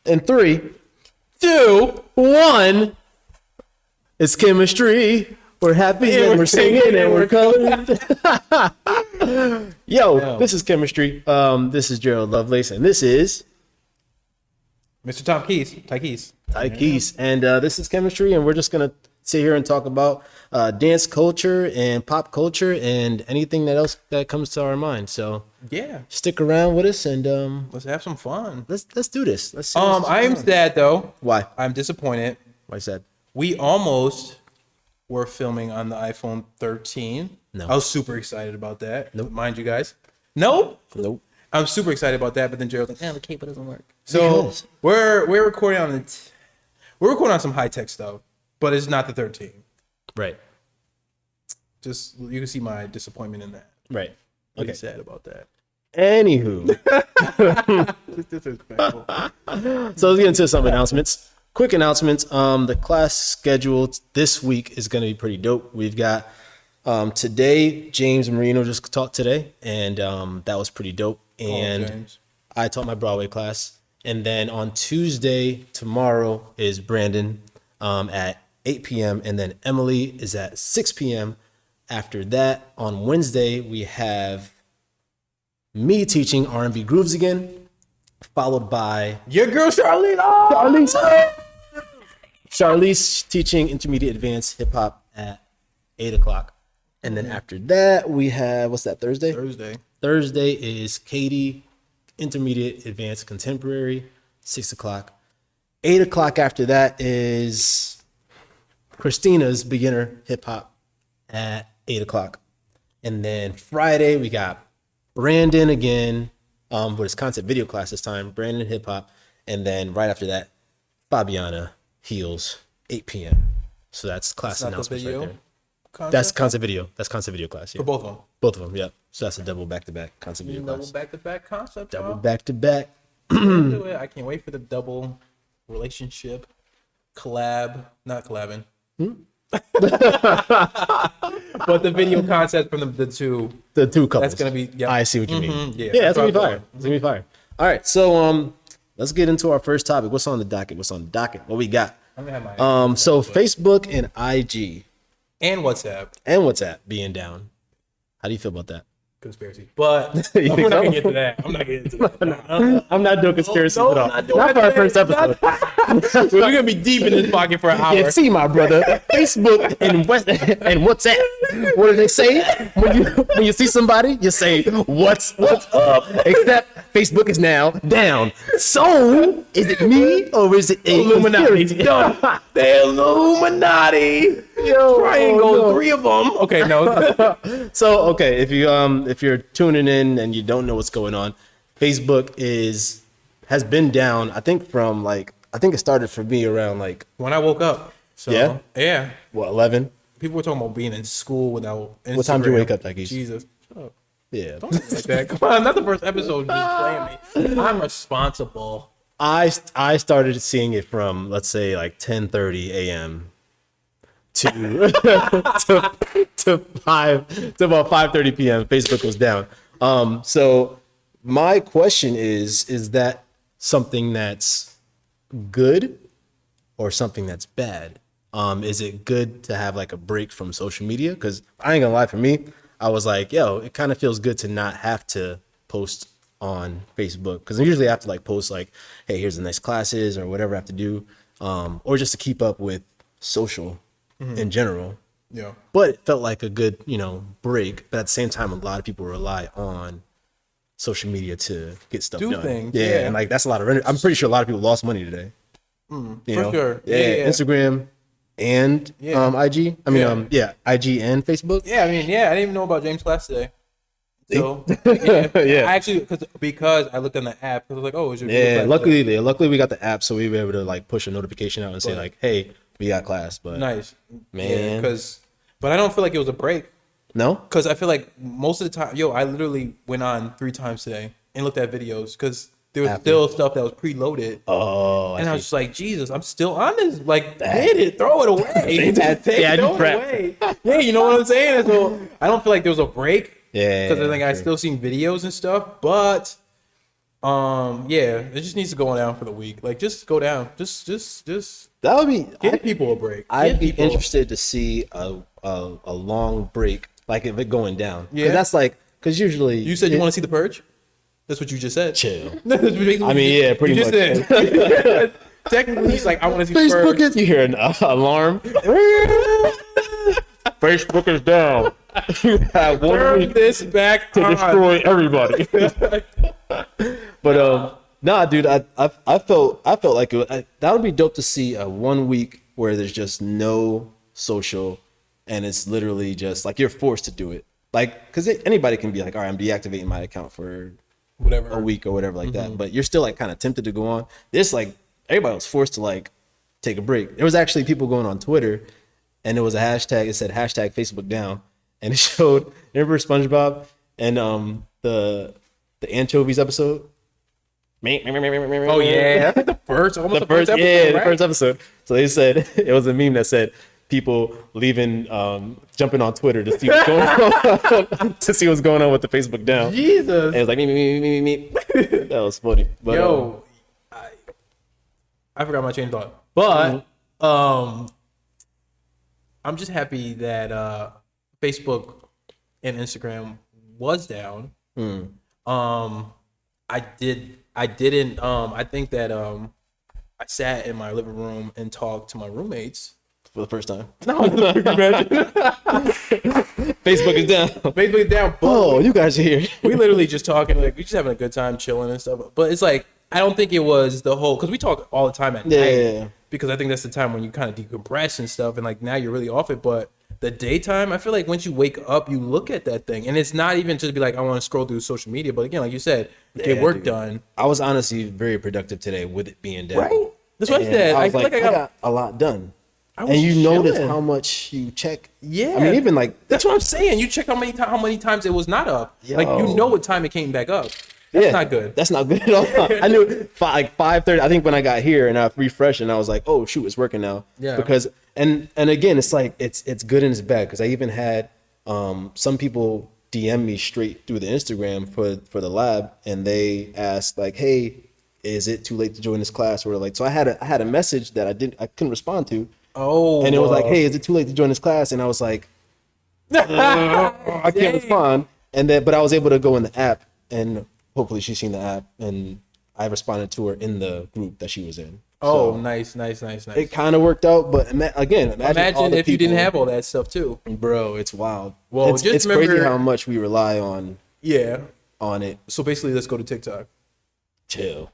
In 3, 2, 1. It's chemistry. We're happy and we're singing and we're coloring. Yo, this is chemistry. This is Gerald Lovelace, and this is Mr. Ty Keys. And this is chemistry, and we're just gonna sit here and talk about dance culture and pop culture and anything that else that comes to our mind. So yeah, stick around with us and let's have some fun. Let's do this. Let's I am sad though. Why? I'm disappointed. Why sad? We almost were filming on the iPhone 13. No. I was super excited about that. Nope. Mind you guys. Nope. I'm super excited about that, but then Gerald's like, the cable doesn't work. So because we're recording on we're recording on some high tech stuff, but it's not the 13. Right. Just you can see my disappointment in that. Right. Okay. Sad about that. Anywho. Disrespectful. So let's get into some announcements. Quick announcements. The class schedule this week is going to be pretty dope. We've got today, James Marino just taught today, and that was pretty dope. And I taught my Broadway class. And then on Tuesday, tomorrow, is Brandon at 8 p.m. And then Emily is at 6 p.m. After that, on Wednesday, we have me teaching R&B grooves again, followed by your girl Charlene. Charlize teaching intermediate advanced hip hop at 8 o'clock. And then after that, we have, what's that, Thursday? Thursday is Katie, intermediate advanced contemporary, 6 o'clock. 8 o'clock after that is Christina's beginner hip hop at 8 o'clock. And then Friday, we got Brandon again, with his concept video class this time, Brandon hip hop. And then right after that, Fabiana Heels, 8 p.m. So that's class announcements right there. Concept? That's concept video. That's concept video class. Yeah. For both of them. Both of them. Yeah. So that's a double back-to-back concept video class. Double back-to-back concept. Double back-to-back. I can't wait for the double relationship collab. Not collabing. But the video concept from the two couples. That's gonna be. Yep. I see what you mean. Yeah, that's gonna be fire. It's gonna be fire. All right. So let's get into our first topic. What's on the docket? What we got? I'm gonna have my so Facebook and IG and WhatsApp being down. How do you feel about that? Conspiracy, but I'm not gonna get to that. I'm not getting into that. I'm not doing conspiracy at all. Not for our first episode. We're gonna be deep in this pocket for an hour. Yeah, see, my brother. Facebook and WhatsApp. What do they say when you see somebody? You say what's up? Except Facebook is now down. So is it me or is it Illuminati? The Illuminati. Triangle, 3 of them. Okay, no. So okay, if you're tuning in and you don't know what's going on, Facebook has been down. I think it started for me around when I woke up. So yeah. What, 11? People were talking about being in school without Instagram. What time did you wake up, Takis? Jesus. Shut up. Yeah. Don't do like that. Come on, not the first episode. Just playing me. I'm responsible. I started seeing it from, let's say, 10:30 a.m. to about 5:30 p.m. Facebook was down. So my question is that something that's good or something that's bad? Is it good to have a break from social media? Because I ain't gonna lie, for me, I was like, yo, it kind of feels good to not have to post on Facebook, because I usually have to post hey, here's the next classes or whatever I have to do, or just to keep up with social in general. Yeah. But it felt like a good, break. But at the same time, a lot of people rely on social media to get stuff done. Things. Yeah, and that's a lot of. I'm pretty sure a lot of people lost money today. For sure. Yeah. Instagram and IG. IG and Facebook. Yeah, I didn't even know about James' class today. So yeah. I actually because I looked on the app, because I was like, oh, is your class luckily we got the app, so we were able to push a notification out and say hey, we got class. But nice, man. But I don't feel like it was a break. No, because I feel like most of the time, I literally went on 3 times today and looked at videos because there was still stuff that was preloaded. Oh, and I was just like, Jesus, I'm still on this. Hit it, throw it away. Throw it away. Yeah, you know what I'm saying? So I don't feel like there was a break. Yeah, because I think I still seen videos and stuff, but Yeah, it just needs to go down for the week. Like, just go down. Just That would be. give people a break. I'd be interested to see a long break, like if it going down. Yeah. Because that's like, because usually You said you want to see The Purge? That's what you just said. chill. I mean, yeah, pretty you much. just said. Technically, he's like, I want to see The Facebook Purge. is. You hear an alarm? Facebook is down. You have 1 Turn week this back to on. destroy everybody. But nah, dude, I felt like that would be dope to see a 1 week where there's just no social, and it's literally just like you're forced to do it. Like, because anybody can be like, all right, I'm deactivating my account for Whatever. a week or whatever like that. But you're still like kind of tempted to go on. This like everybody was forced to like take a break. There was actually people going on Twitter, and it was a hashtag. It said hashtag Facebook down, and it showed. Remember SpongeBob and the anchovies episode. Oh yeah, the first episode, the right? first episode. So they said it was a meme that said people leaving, jumping on Twitter to see what's going on, to see what's going on with the Facebook down. Jesus. And it was like me. That was funny. But, Yo, I forgot my chain of thought, but I'm just happy that Facebook and Instagram was down. I think that I sat in my living room and talked to my roommates for the first time. No, Facebook is down. Facebook is down. Oh, you guys are here. We literally just talking, like we just having a good time, chilling and stuff. But it's like I don't think it was the whole, because we talk all the time at night. Yeah. Because I think that's the time when you kind of decompress and stuff, and like now you're really off it. But the daytime, I feel like once you wake up, you look at that thing, and it's not even just be like I want to scroll through social media. But again, like you said, get work done. I was honestly very productive today with it being down. Right. That's what I said. I was feel like, I got a lot done. And you notice how much you check. Yeah. I mean, even like that's what I'm saying. You checked how many times it was not up. Like you know what time it came back up. That's not good. That's not good at all. I knew like 5:30. I think when I got here and I refreshed and I was like, oh shoot, it's working now. Yeah. Because and again, it's like it's good and it's bad because I even had some people DM me straight through the Instagram for the lab, and they asked like, hey, is it too late to join this class? Or like, so I had a message that I couldn't respond to. Oh. And it was like, hey, is it too late to join this class? And I was like, I can't respond. And then, but I was able to go in the app, and hopefully she's seen the app, and I responded to her in the group that she was in. Oh, So nice. it kind of worked out, but again, Imagine if you didn't have all that stuff too. Bro, it's wild. Well, it's just crazy remember- how much we rely on it. So basically, let's go to TikTok. Chill.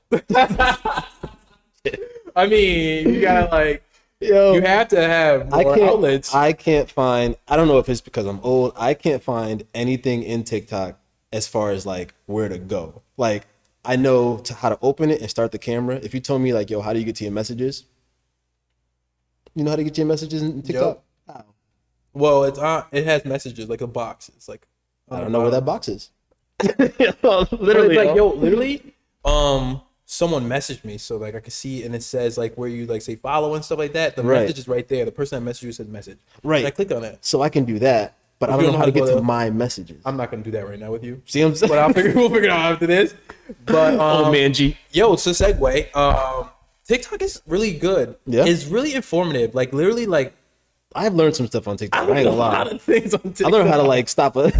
I mean, you gotta like, Yo, you have to have more outlets. I can't find. I don't know if it's because I'm old. I can't find anything in TikTok as far as like where to go. Like I know how to open it and start the camera. If you told me like, yo, how do you get to your messages? You know how to get to your messages in TikTok? Yep. Well, it has messages like a box. It's like I don't know where that box is. Literally, like literally, someone messaged me so like I could see, and it says like where you like say follow and stuff like that. The message is right there. The person that messaged you said message. Right. And I clicked on it. So I can do that, but I don't know how to get to my messages. I'm not gonna do that right now with you. See what I'm saying? But we'll figure it out after this. But oh man, G. Yo, it's a segue. TikTok is really good. Yeah. It's really informative. Like literally, like I've learned some stuff on TikTok. I ain't gonna lie. a lot of things on TikTok. I learned how to like stop a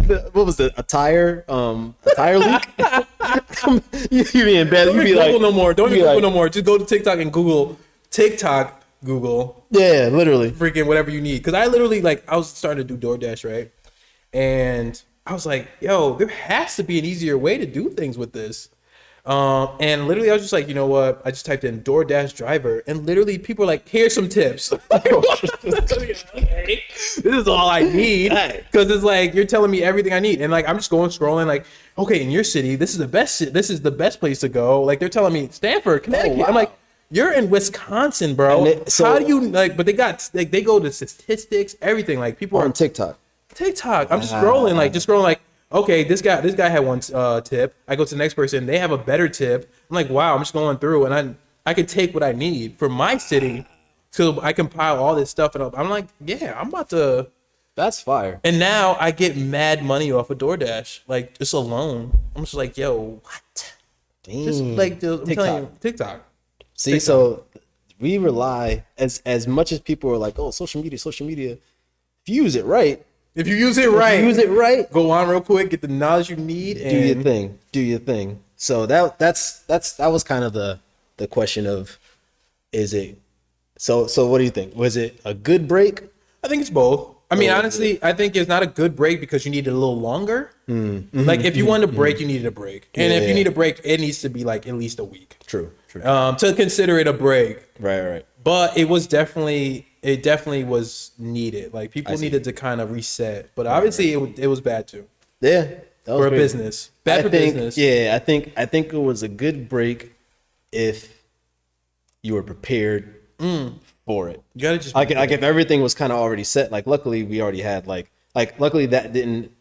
tire leak. you be in bed. You be Google like no more. Don't even be Google like- no more. Just go to TikTok and Google TikTok. Google Yeah, literally. freaking whatever you need. Because I literally like I was starting to do DoorDash, right? And I was like, yo, there has to be an easier way to do things with this. And literally I was just like, you know what? I just typed in DoorDash driver, and literally people are like, here's some tips. Okay, this is all I need. Because it's like you're telling me everything I need. And like I'm just scrolling like, okay, in your city, this is the best place to go. Like they're telling me Stanford, Connecticut. wow. I'm like, you're in Wisconsin, bro. How do you like? But they got like they go to statistics, everything. Like people On are TikTok. I'm just scrolling, like, okay, this guy had one tip. I go to the next person, they have a better tip. I'm like, wow, I'm just going through, and I could take what I need for my city, so I compile all this stuff, and I'm like, yeah, I'm about to. That's fire. And now I get mad money off of DoorDash, like just alone. I'm just like, yo, what? Just like I'm telling you, TikTok. See, TikTok. so we rely as much as people are like, oh, social media. If you use it right, If you use it right, go on real quick, get the knowledge you need, and do your thing. So that was kind of the question of, is it? So what do you think? Was it a good break? I think it's both. I mean, honestly, I think it's not a good break because you need it a little longer. Like if you want a break, you needed a break, and if you need a break, it needs to be like at least a week. True. To consider it a break. Right. But it definitely was needed. Like people needed to kind of reset. But obviously, it was bad too. Yeah, that was for a great. business. Bad for business. Yeah, I think it was a good break if you were prepared for it. You gotta just like if everything was kind of already set. Like luckily we already had like luckily that didn't,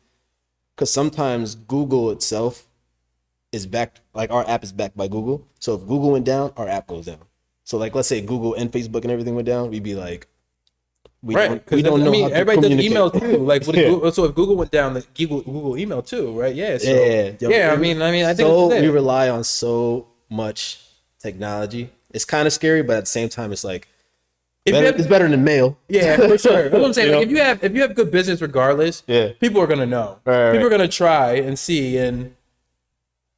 because sometimes Google itself is backed, like our app is backed by Google. So if Google went down, our app goes down. So like let's say Google and Facebook and everything went down, we'd be like, we don't know. I mean, everybody does email too. Like, so if Google went down, like Google email too, right? Yeah. So, I mean, I think so. We rely on so much technology. It's kind of scary, but at the same time, it's like it's better than mail. Yeah, for sure. That's what I'm saying. Like, if you have good business, regardless, people are gonna know. Right. People are gonna try and see, and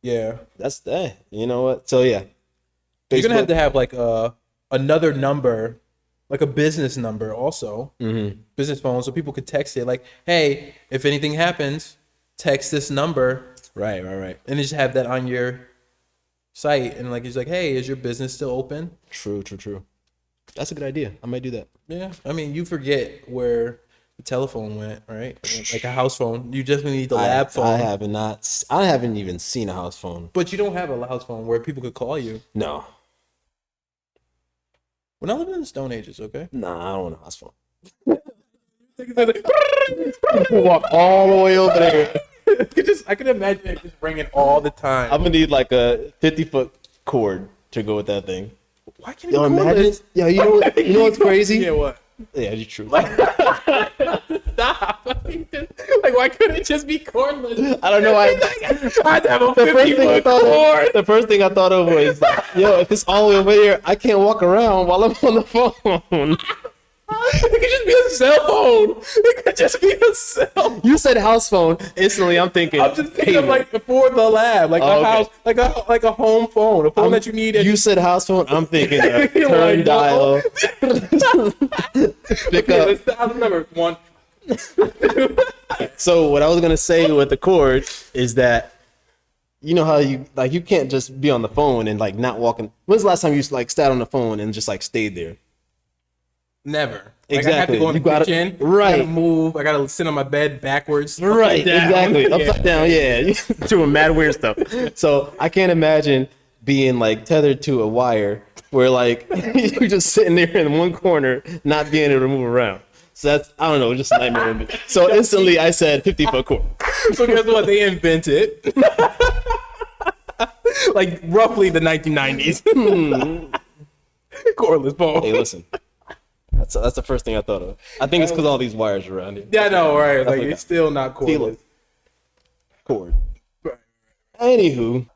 that's that. You know what? So yeah, you're gonna have to have like another number. Like a business number also, business phone, so people could text it like, hey, if anything happens, text this number. Right. And just have that on your site. And like, it's like, hey, is your business still open? True. That's a good idea. I might do that. Yeah. I mean, you forget where the telephone went, right? Like a house phone. You just need the lab phone. I haven't even seen a house phone. But you don't have a house phone where people could call you. No. We're not living in the Stone Ages, okay? Nah, I don't want a house phone. Walk all the way over there. I can imagine it just ringing all the time. I'm gonna need like a 50-foot cord to go with that thing. Why can't you imagine it? Yeah, you know what's crazy? Yeah, what? Yeah, you're true. Stop. Like, why couldn't it just be cordless? I don't know why. I'd have a 50-foot cord. The first thing I thought of was, like, yo, if it's all the way over here, I can't walk around while I'm on the phone. It could just be a cell phone. It could just be a cell phone. You said house phone. Instantly, I'm thinking. I'm just thinking of like before the lab, like a house, like a home phone, a phone that you need. You said house phone. I'm thinking turn dial. Pick up. Let's remember one. So what I was gonna say with the cord is that, you know how you can't just be on the phone and like not walking. When's the last time you like sat on the phone and just like stayed there? Never. Exactly. Like, I have to go in the kitchen. Right. I gotta move. I gotta sit on my bed backwards. Right. Exactly. Yeah. Upside down. Yeah. You're doing mad weird stuff. So I can't imagine being like tethered to a wire where like you're just sitting there in one corner, not being able to move around. So that's, I don't know, just a nightmare. So instantly I said 50-foot cord. So guess what? They invented like roughly the 1990s. Cordless phone. Hey, listen. That's the first thing I thought of. I think it's because all these wires are around here. Yeah, I know, right? Like it's still not cordless. Cord. Anywho,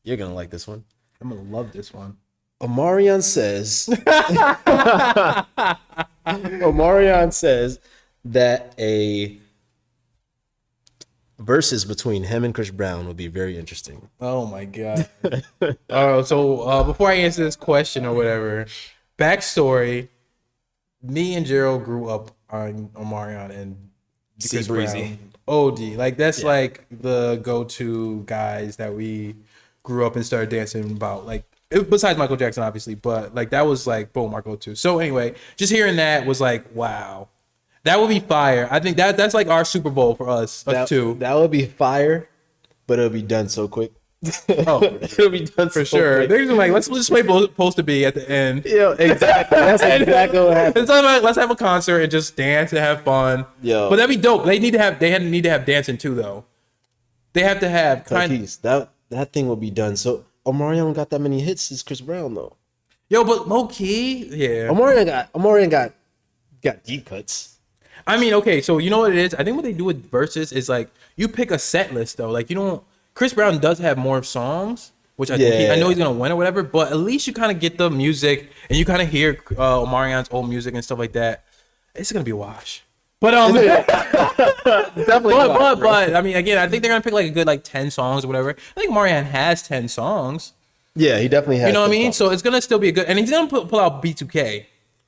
you're gonna like this one. I'm gonna love this one. Omarion says that a versus between him and Chris Brown would be very interesting. Oh my god. So before I answer this question or whatever, backstory. Me and Gerald grew up on Omarion and Chris Brown. OD. Like that's like the go-to guys that we grew up and started dancing about. Like besides Michael Jackson, obviously, but like that was like boom, our go-to. So anyway, just hearing that was like, wow, that would be fire. I think that's like our Super Bowl for us too. That would be fire, but it'll be done so quick. Oh, it'll be done for sure. Quick. They're just like, let's just play supposed to be at the end. Yeah, exactly. That's exactly what happened. It's like, let's have a concert and just dance and have fun. Yo, but that'd be dope. They need to have dancing too, though. They have to have that thing will be done. So Omarion got that many hits as Chris Brown though. Yo, but low key, yeah. Omarion got deep cuts. I mean, okay, so you know what it is? I think what they do with Versus is like you pick a set list though. Like you don't. Chris Brown does have more songs, which I know he's gonna win or whatever. But at least you kind of get the music and you kind of hear Omarion's old music and stuff like that. It's gonna be a wash. But Definitely. But I mean, again, I think they're gonna pick like a good like 10 songs or whatever. I think Omarion has 10 songs. Yeah, he definitely has. You know what I mean? So it's gonna still be a good, and he's gonna pull out B2K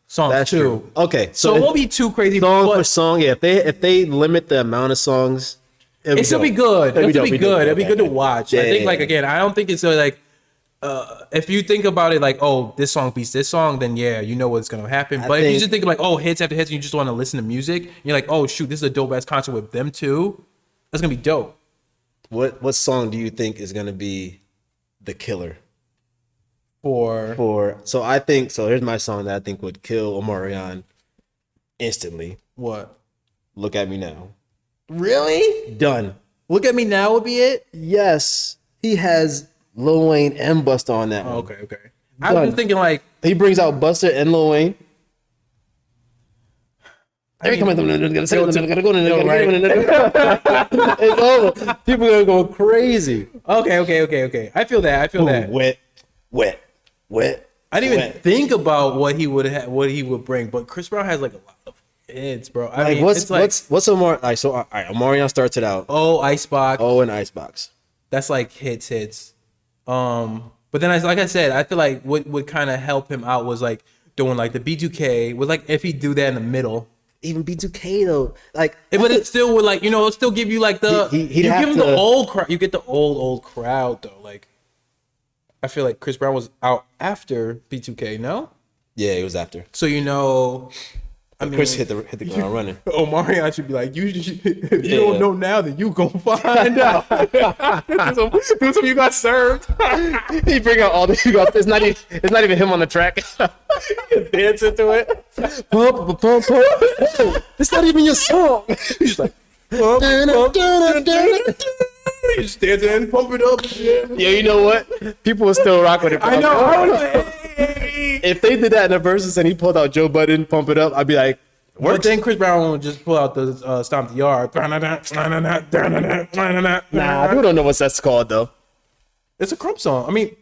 songs That's too. true. Okay, So it won't be too crazy. Song for song, yeah. If they limit the amount of songs, It'll still be good. It'll be good. It'll be good to watch. Yeah, I think like again, I don't think it's like if you think about it like, oh, this song beats this song, then yeah, you know what's gonna happen. But if you just think like, oh, hits after hits, and you just want to listen to music, you're like, oh shoot, this is a dope ass concert with them too. That's gonna be dope. What song do you think is gonna be the killer? So I think so. Here's my song that I think would kill Omarion instantly. What? Look at Me Now. Really? Done. Look at Me Now would be it? Yes, he has Lil Wayne and Busta on that one. Okay. I was just thinking like he brings out Busta and Lil Wayne. It's over. People are gonna go crazy. Okay. I feel that. Wet. I didn't even think about what he would bring, but Chris Brown has like a lot of hits, bro. I mean, what's Omarion? All right, Omarion starts it out. Oh, Icebox. Oh, and Icebox. That's like hits. But then like I said, I feel like what would kind of help him out was like doing like the B2K. Was like if he do that in the middle. Even B2K though, like, but it still would like it'll still give you like the you give him the old crowd. You get the old crowd though. Like, I feel like Chris Brown was out after B2K. No. Yeah, it was after. So I mean, Chris hit the ground running. Omarion should be like, if you don't know now, then you gonna find out. do some you got served. He bring out all the you got. It's not even him on the track. He's dancing to it. Pump. It's not even your song. He's just like. You just dancing and pump it up. Yeah, you know what? People will still rock with it. I know. If they did that in the Versus and he pulled out Joe Budden, Pump It Up, I'd be like, but then Chris Brown would just pull out the Stomp the Yard. Nah, people don't know what that's called though. It's a Crump song. I mean,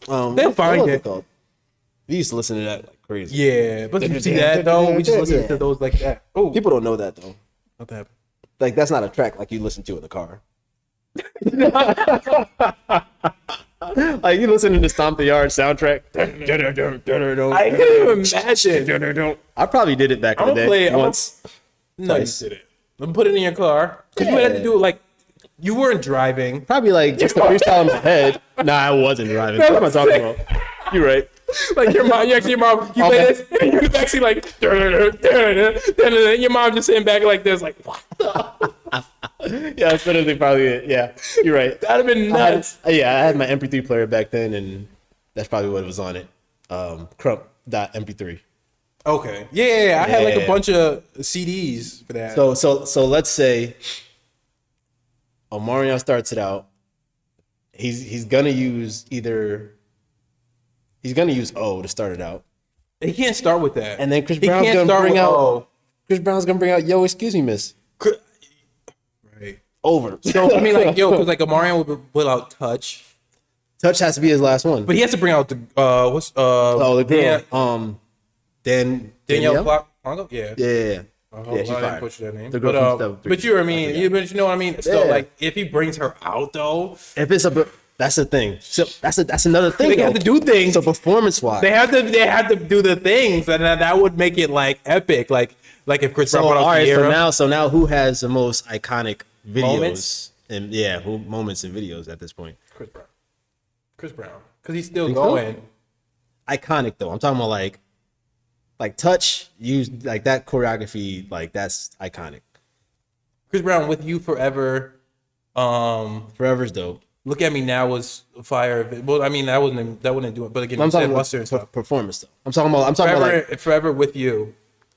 they'll find it. We used to listen to that like crazy. Yeah, but you see that though? We just listen to those like that. Oh, people don't know that though. What happened? Like that's not a track like you listen to in the car. Like you listen to the Stomp the Yard soundtrack. I can't even imagine. I probably did it back in the day once. No, you did it. Let me put it in your car. Because you had to do it like you weren't driving. Probably like just the freestyle in my head. Nah, I wasn't driving. What am I talking about? You're right. Like your mom, you play this, and you're actually like, your mom just sitting back like this, like, what the? Yeah, that's literally probably it. Yeah, you're right. That'd have been nuts. I had my MP3 player back then, and that's probably what was on it. Crump.mp3. Okay. Yeah, I had like a bunch of CDs for that. So let's say Omarion starts it out. He's gonna use O to start it out. He can't start with that. And then Chris Brown's gonna bring out Yo, Excuse Me, Miss. Right. Over. So I mean, like, because like Omarion would put out Touch. Touch has to be his last one. But he has to bring out the the girl. Danielle Pongo? Yeah. Yeah, she's I fire. didn't put that name. The girl but you know what I mean? You know what I mean? Still, like, if he brings her out though, if it's that's the thing. So that's another thing. They have to do things. So performance-wise, they have to do the things, and that would make it like epic. Like if Chris Brown brought out the era. So now who has the most iconic videos moments? And moments and videos at this point? Chris Brown, because he's still going. Iconic though. I'm talking about like Touch used like that choreography. Like that's iconic. Chris Brown with You Forever. Forever's dope. Look at Me Now was fire. Well, I mean that wouldn't do it. But again, I'm talking about performance though. I'm talking about Forever with You.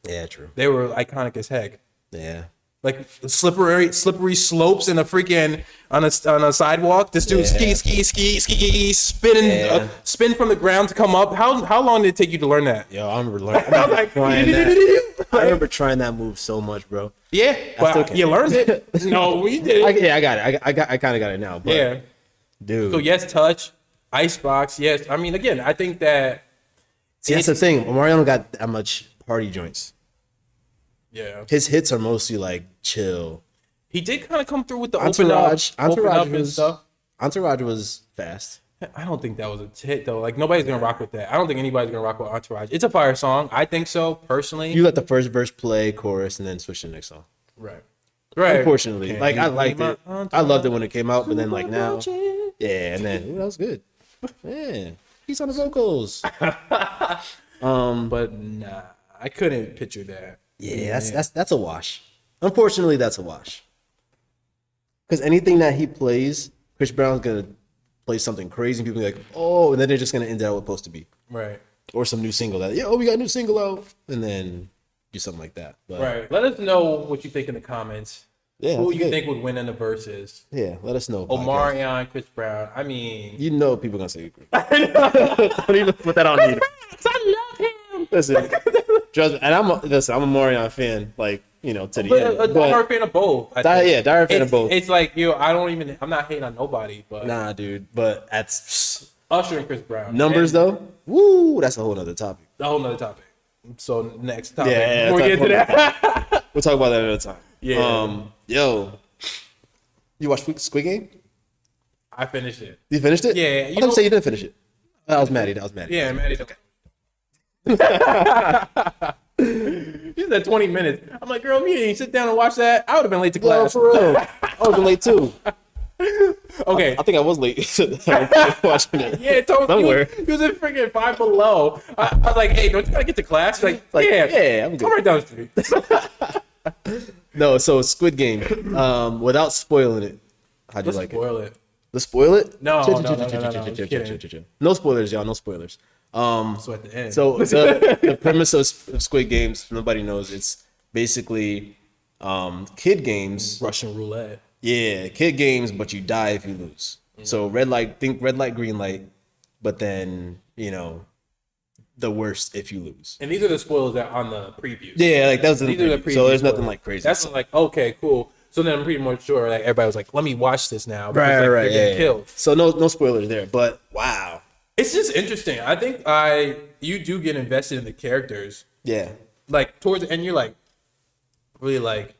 Yeah, true. They were iconic as heck. Yeah. Like slippery slopes in a freaking on a sidewalk. This dude ski, spin from the ground to come up. How long did it take you to learn that? Yo, I remember trying that move so much, bro. Yeah, but you learned it. No, we did it. I got it. I kind of got it now. But, yeah, dude. So yes, Touch. Icebox, yes. I mean, again, I think that. See, that's the thing. Omarion don't got that much party joints. Yeah. His hits are mostly like chill. He did kind of come through with the Entourage open up and was stuff. Entourage was fast. I don't think that was a hit though. Like nobody's gonna rock with that. I don't think anybody's gonna rock with Entourage. It's a fire song. I think so personally. You let the first verse play, chorus, and then switch to the next song. Right. Unfortunately, like I liked it. I loved it when it came out, but then like now, yeah, and then that was good. Yeah, he's on the vocals. But nah, I couldn't picture that. Yeah, that's a wash. Unfortunately, that's a wash. Because anything that he plays, Chris Brown's gonna play something crazy, and people be like, "Oh," and then they're just gonna end out with "Supposed to Be," right? Or some new single that, we got a new single out, and then do something like that. But, right. Let us know what you think in the comments. Yeah, who you think would win in the Versus? Yeah, let us know. Omarion, Chris Brown. I mean, people gonna say don't even put that on me. I love him. Listen, trust me, and I'm a Omarion fan, like to the end. A diehard fan of both. Diehard fan of both. It's like I'm not hating on nobody, but nah, dude. But that's Usher and Chris Brown. Numbers though. Woo, that's a whole nother topic. A whole nother topic. So next topic. Yeah, before we get to that, we'll talk about that another time. Yeah. You watched Squid Game? I finished it. You finished it? Yeah. You say you didn't finish it. That was Maddie. Yeah, Maddie. Okay. You said 20 minutes. I'm like, girl, if you didn't sit down and watch that, I would have been late to class. For real. I was late too. Okay. I think I was late watching it. Yeah, somewhere. He was in freaking Five Below. I was like, hey, don't you gotta get to class? Like yeah, I'm good. Come right down the street. No, so Squid Game. Without spoiling it, how'd you like it? Spoil it. Let's spoil it? No. No spoilers, y'all. No spoilers. So at the end. So the premise of Squid Games, nobody knows. It's basically kid games. Russian roulette. Yeah, kid games, but you die if you lose. So red light, green light, but then the worst if you lose. And these are the spoilers that are on the previews. Yeah, like that's these are the previews. So there's nothing like crazy. That's like okay, cool. So then I'm pretty much sure like everybody was like, let me watch this now. Right. They're getting killed. So no spoilers there, but wow. It's just interesting. I think you do get invested in the characters. Yeah. Like towards the end, you're like really like,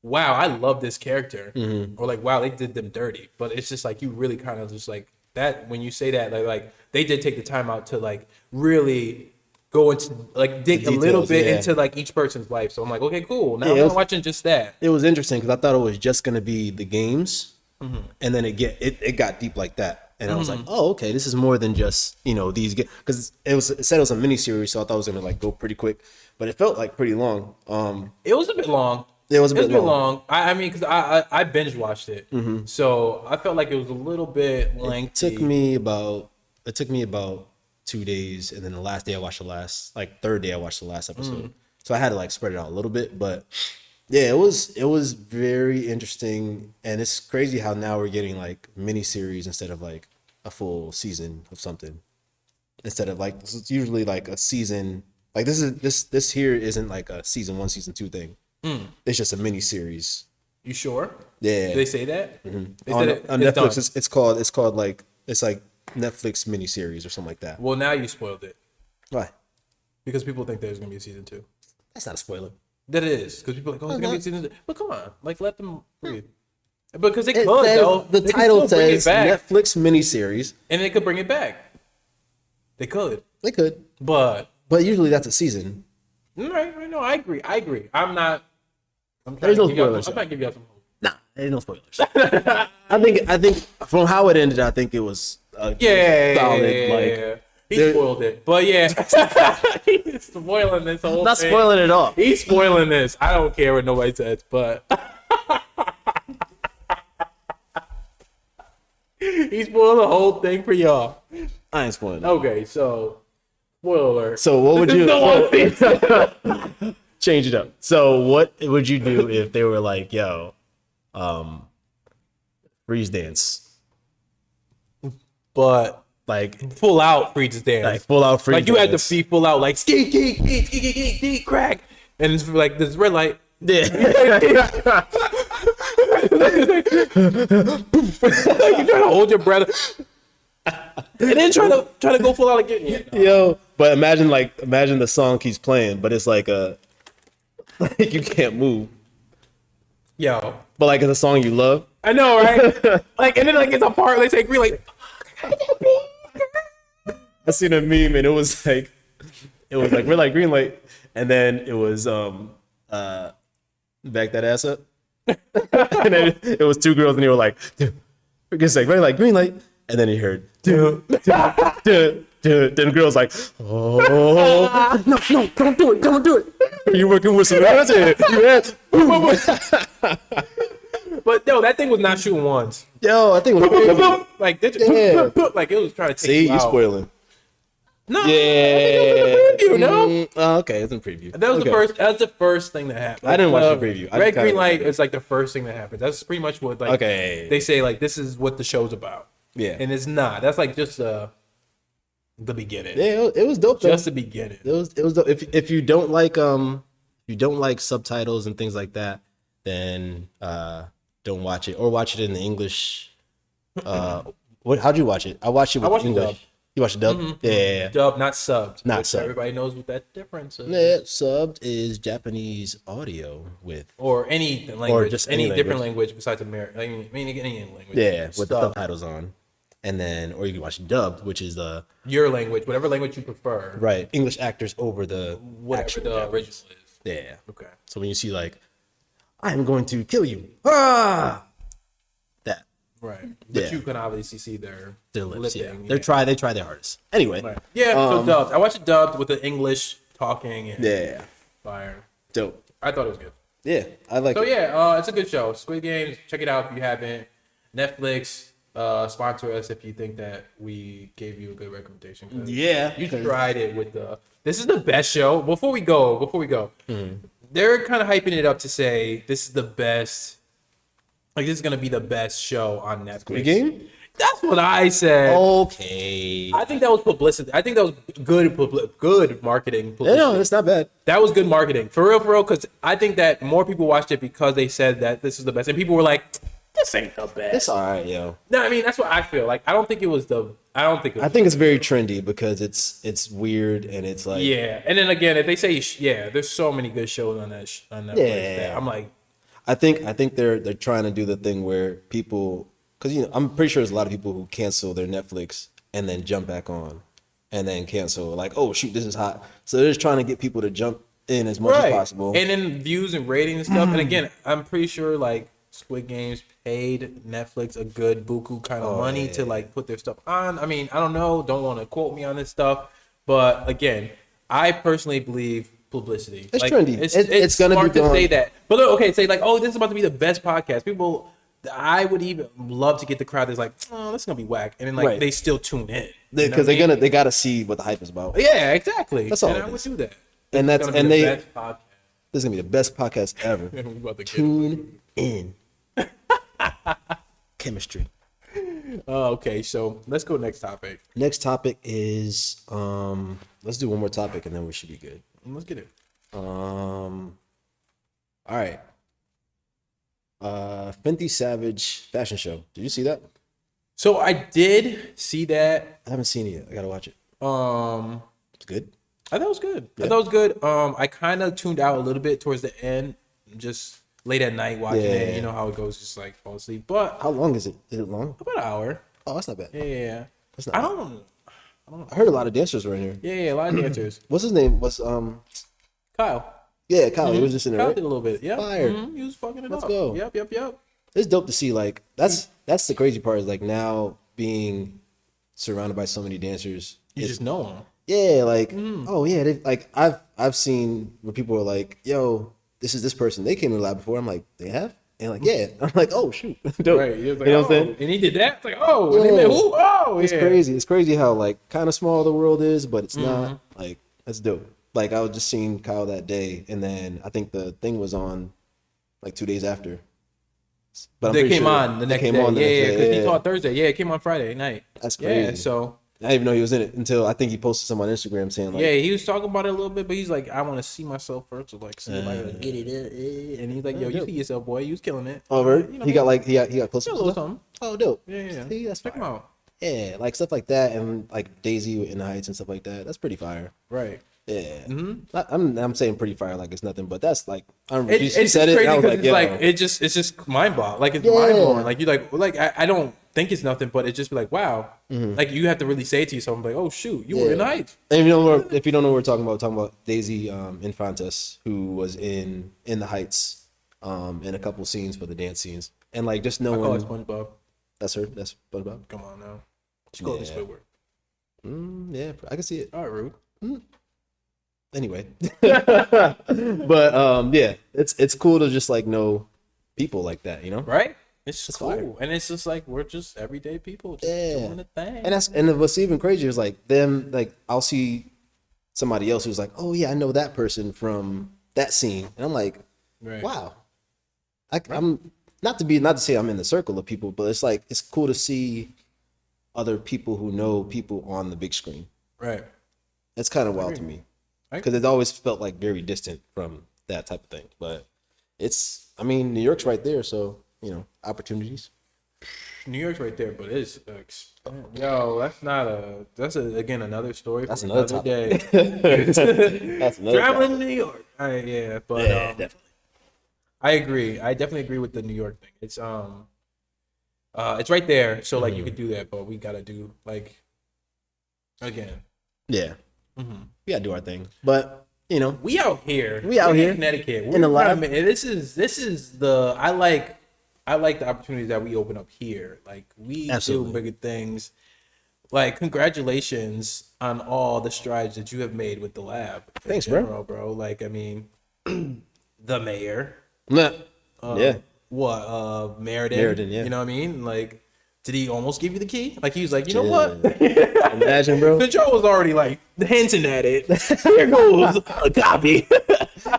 wow, I love this character, or like, wow, they did them dirty. But it's just like you really kind of just like that when you say that, like they did take the time out to like really go into like dig a little bit into like each person's life. So I'm like, okay, cool. Now I'm watching just that. It was interesting because I thought it was just gonna be the games, and then it got deep like that, and I was like, oh, okay, this is more than just these games because it said it was a mini series, so I thought it was gonna like go pretty quick, but it felt like pretty long. It was a bit long. It was a bit long. I mean, because I binge watched it, so I felt like it was a little bit lengthy. It took me about 2 days, and then the last day I watched third day I watched the last episode. So I had to like spread it out a little bit, but yeah, it was very interesting, and it's crazy how now we're getting like mini series instead of like a full season of something. Instead of like it's usually like a season. Like this here isn't like a season 1, season 2 thing. It's just a mini series. You sure? Yeah. Did they say that? On Netflix, it's called like Netflix mini series or something like that. Well, now you spoiled it. Why? Because people think there's gonna be a season 2. That's not a spoiler. That is because people are like, oh, it's gonna be a season 2. But come on, like let them breathe. Because they could though. The title says Netflix mini series, and they could bring it back. They could. They could. But usually that's a season. Right. No, I agree. There's no spoilers. I'm trying to give you some hope. Nah, there's no spoilers. I think from how it ended, I think it was solid. Yeah. He spoiled it, but yeah, he's spoiling this whole not thing. Spoiling it all. He's spoiling this. I don't care what nobody says, but he spoiled the whole thing for y'all. I ain't spoiling it. Okay, so spoiler. So what would you change it up? So what would you do if they were like, yo, freeze dance, but like full out freeze dance, like full out freeze, like you had to be full out, like ski, crack, and it's like this red light. Yeah. You trying to hold your breath. and then try to go full out again. Yeah. Yo, but imagine the song keeps playing, but it's like like you can't move. Yo, but like it's a song you love. I know, right? Like, and then like it's a part they say green, like. I seen a meme and it was like we're like green light, and then it was back that ass up, and then it was two girls and they were like, dude, it's like we're like green light, and then you heard dude. Then the girl's like, oh no, don't do it. You're working with some magic. But no, that thing was not shooting ones. Yo, I think it was like like it was trying to take see you out. Spoiling. No, Yeah, I think it was in the preview. No, oh, okay, it's in preview. that was the first. That's the first thing that happened. I didn't watch the preview. Red green light is like the first thing that happens. That's pretty much what like they say like this is what the show's about. Yeah, and it's not. That's like just the beginning. Yeah, it was dope. Though. Just the beginning. It was dope. If you don't like subtitles and things like that, then don't watch it or watch it in the English. How'd you watch it? I watched it with English. Dub. You watched the dub? Mm-hmm. Yeah. Dub, not subbed. Not subbed. Everybody knows what that difference is. Yeah, subbed is Japanese audio with or any language, or just any different language besides American. I mean, any language. Yeah, with the subtitles on, and then or you can watch dubbed, which is your language, whatever language you prefer. Right, English actors over the whatever the original is. Yeah. Okay. So when you see like, I'm going to kill you, that. Right, but Yeah. you can obviously see their lips. Yeah. lipping, They try their hardest. Anyway. Right. Yeah. So dubbed. I watched it dubbed with the English talking. And Yeah. Fire. Dope. I thought it was good. Yeah, I like So it. yeah, it's a good show. Squid Games. Check it out if you haven't. Netflix. Sponsor us if you think that we gave you a good recommendation. Yeah. You tried it with the. This is the best show. Before we go, they're kind of hyping it up to say this is the best. Like this is gonna be the best show on Netflix. Squid Game? That's what I said. Okay. I think that was publicity. I think that was good marketing. Yeah, no, it's not bad. That was good marketing for real. Because I think that more people watched it because they said that this is the best, and people were like, "This ain't the best." It's all right, yo. No, I mean that's what I feel. Like I don't think it was the. I don't think. It was I think it's very trendy because it's weird and it's like yeah. And then again, if they say there's so many good shows on that on Netflix. Yeah. I'm like, I think they're trying to do the thing where people, because I'm pretty sure there's a lot of people who cancel their Netflix and then jump back on, and then cancel like, oh shoot, this is hot. So they're just trying to get people to jump in as much as possible. And then views and ratings and stuff. And again, I'm pretty sure like Squid Games paid Netflix a good buku kind of money to like put their stuff on. I mean, I don't know. Don't want to quote me on this stuff, but again, I personally believe publicity. It's like, trendy. It's gonna smart be to gone. say that. But look, okay, say like, oh, this is about to be the best podcast. People, I would even love to get the crowd that's like, oh, this is gonna be whack, and then like they still tune in because they gotta see what the hype is about. Yeah, exactly. That's all. And I would do that. And This is gonna be the best podcast ever. Tune in. Chemistry. Okay, so let's go next topic. Next topic is let's do one more topic and then we should be good. Let's get it. All right. Fenty Savage fashion show. Did you see that? So I did see that. I haven't seen it yet. I gotta watch it. It's good. I thought it was good. Yeah. I thought it was good. I kind of tuned out a little bit towards the end, just late at night watching it. You know how it goes, just like fall asleep. But how long is it? Is it long? about an hour. Oh, that's not bad. Yeah. That's not I bad. don't know. I heard a lot of dancers were in here. Yeah, a lot of dancers. What's his name? Was Kyle. Yeah, Kyle. He was just in there. Kyle Right? did a little bit. Yeah. Fire. He was fucking it Let's up. go. Yep. It's dope to see. Like that's the crazy part is like now being surrounded by so many dancers. You just know him. Yeah, like oh yeah, like I've seen where people are like, yo, this is this person. They came to the lab before. I'm like, they have? And like, yeah. I'm like, oh shoot. Dope. Right. Like, you know what I'm saying? And he did that. It's like, oh, Yeah. and they went, ooh, oh, It's yeah. crazy. It's crazy how like kind of small the world is, but it's not. Like that's dope. Like I was just seeing Kyle that day, and then I think the thing was on like 2 days after. But I'm They pretty came sure on the next came day. on the next Yeah, day. because he taught Thursday. Yeah, it came on Friday night. That's crazy. Yeah, so I didn't even know he was in it until I think he posted some on Instagram saying like, yeah, he was talking about it a little bit, but he's like, I want to see myself first, to like see if I can get it. And he's like, yo, you see yourself, boy, you was killing it. oh, right? You know he what got I mean? like he got close a to little something. Oh, dope. Yeah. See, that's Check him fire. out. Yeah, like stuff like that, and like Daisy in the Heights and stuff like that. That's pretty fire. Right. Yeah. I'm saying pretty fire like it's nothing, but that's like I don't. It's She said just it. And I crazy was because like, it's like it's just mind blowing. Like it's Yeah. mind blowing. Like you like I don't think it's nothing, but it's just be like wow. Like you have to really say it to yourself, like oh shoot, you were in the Heights. And if you don't know what we're talking about Daisy Infantis, who was in the Heights, in a couple scenes for the dance scenes, and like just I call knowing it SpongeBob. that's her. That's SpongeBob. Come on now. She called it Squidward. Yeah, I can see it. All right, rude. Anyway, but yeah, it's cool to just like know people like that, you know? Right? It's just cool, fire. and it's just like we're just everyday people, just doing the thing. And what's even crazier is like them. Like I'll see somebody else who's like, oh yeah, I know that person from that scene, and I'm like, wow. I'm not to say I'm in the circle of people, but it's like it's cool to see other people who know people on the big screen. Right. It's kind of wild to me because it always felt like very distant from that type of thing. But I mean, New York's right there, so you know, opportunities. New York's right there, but it's that's again another story. That's for another day. That's another Traveling to New York. Yeah, but definitely. I agree. I definitely agree with the New York thing. It's right there, so like you could do that, but we gotta do like again. Yeah, we gotta do our thing, but you know, we out here. We out here in Connecticut. in the lab. This is the I like the opportunities that we open up here. Like we Absolutely. do bigger things. Like congratulations on all the strides that you have made with the lab. Thanks, bro. Like I mean, the mayor. Yeah. Meriden, yeah. You know what I mean? Like, did he almost give you the key? Like, he was like, you know what? Imagine, bro. The Joe was already like hinting at it. Here goes a copy.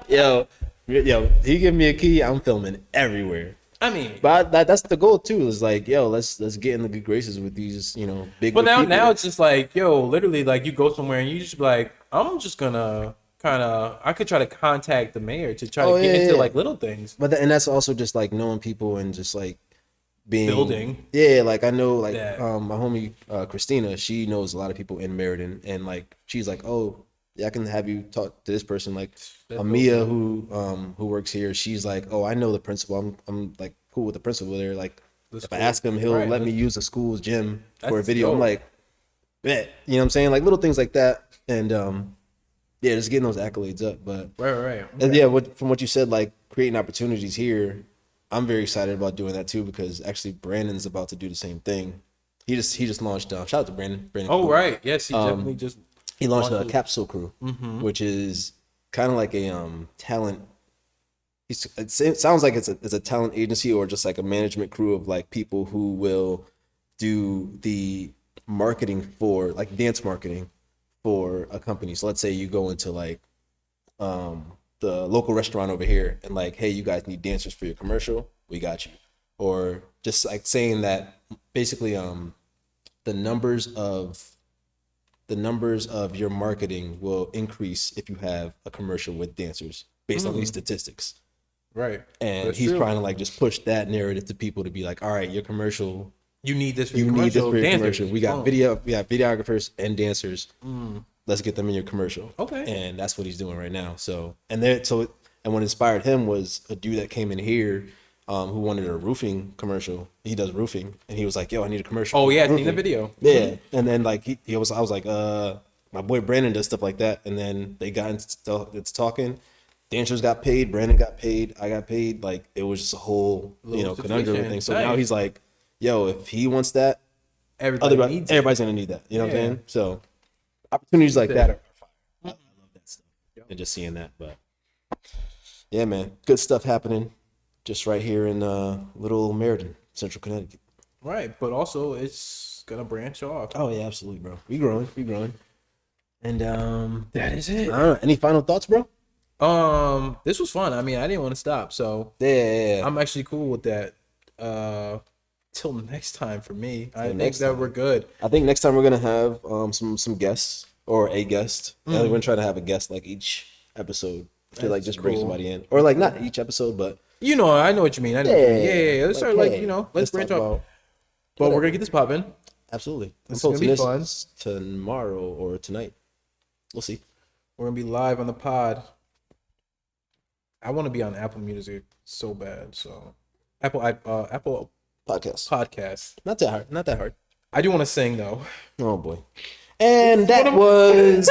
yo, he give me a key, I'm filming everywhere. I mean, but that's the goal too. Is like, yo, let's get in the good graces with these, you know, big. But people. now it's just like, yo, literally, like you go somewhere and you just be like, I'm just gonna I could try to contact the mayor to try to get into like little things. But and that's also just like knowing people and just like building. Yeah, like I know like my homie Christina, she knows a lot of people in Meriden, and like she's like, oh yeah, I can have you talk to this person. Like Amia who works here, she's like, oh, I know the principal. I'm like cool with the principal there. Like if I ask him, he'll let me use the school's gym for a video. Dope. I'm like, bet. You know what I'm saying? Like little things like that. And yeah, just getting those accolades up. But right. Okay. And yeah, from what you said, like creating opportunities here, I'm very excited about doing that too, because actually Brandon's about to do the same thing. He just launched. Shout out to Brandon. Oh right, yes, he definitely just. He launched a Capsule Crew, which is kind of like a talent. It sounds like it's a talent agency or just like a management crew of like people who will do the marketing for like dance marketing for a company. So let's say you go into like the local restaurant over here and like, hey, you guys need dancers for your commercial, we got you. Or just like saying that basically the numbers of your marketing will increase if you have a commercial with dancers based on these statistics. Right. And That's he's true. trying to like just push that narrative to people to be like, all right, your commercial, you need this for you your need this commercial. for your Dancers. commercial. We got videographers and dancers. Let's get them in your commercial. Okay. And that's what he's doing right now. So and what inspired him was a dude that came in here who wanted a roofing commercial. He does roofing, and he was like, "Yo, I need a commercial." Oh yeah, I seen the video. Yeah, and then like I was like, my boy Brandon does stuff like that, and then they got into talking. Dancers got paid, Brandon got paid, I got paid. Like it was just a whole conundrum thing. So now he's like, "Yo, if he wants that, everybody's gonna need that." You know what I'm saying? So opportunities like that are fire. I love that stuff, and just seeing that. But yeah, man, good stuff happening. Just right here in little Meriden, Central Connecticut. Right, but also it's gonna branch off. Oh yeah, absolutely, bro. We growing. And that is it. I don't know. Any final thoughts, bro? This was fun. I mean, I didn't want to stop, so Yeah. I'm actually cool with that. Till next time for me. I think that we're good. I think next time we're gonna have some guests or a guest. We're gonna try to have a guest like each episode to like just bring somebody in, or like not each episode, but. I know what you mean. Yeah. Let's start hey, let's branch off. But we're gonna get this popping. Absolutely. This is gonna be fun. Tomorrow or tonight. We'll see. We're gonna be live on the pod. I want to be on Apple Music so bad. So Apple podcast. Not that hard. Not that hard. I do want to sing though. Oh boy. And that was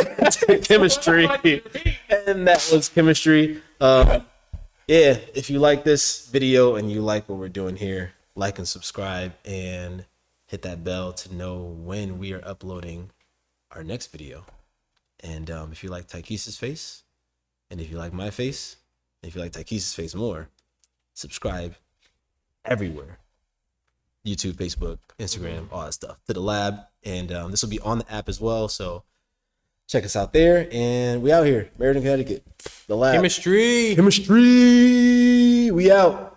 chemistry. And that was chemistry. Yeah, if you like this video and you like what we're doing here, like and subscribe and hit that bell to know when we are uploading our next video. And if you like Tykeesa's face, and if you like my face, and if you like Tykeesa's face more, subscribe everywhere. YouTube, Facebook, Instagram, all that stuff. To the lab. And this will be on the app as well. So check us out there. And we out here. Meriden, Connecticut. The lab. Chemistry. We out.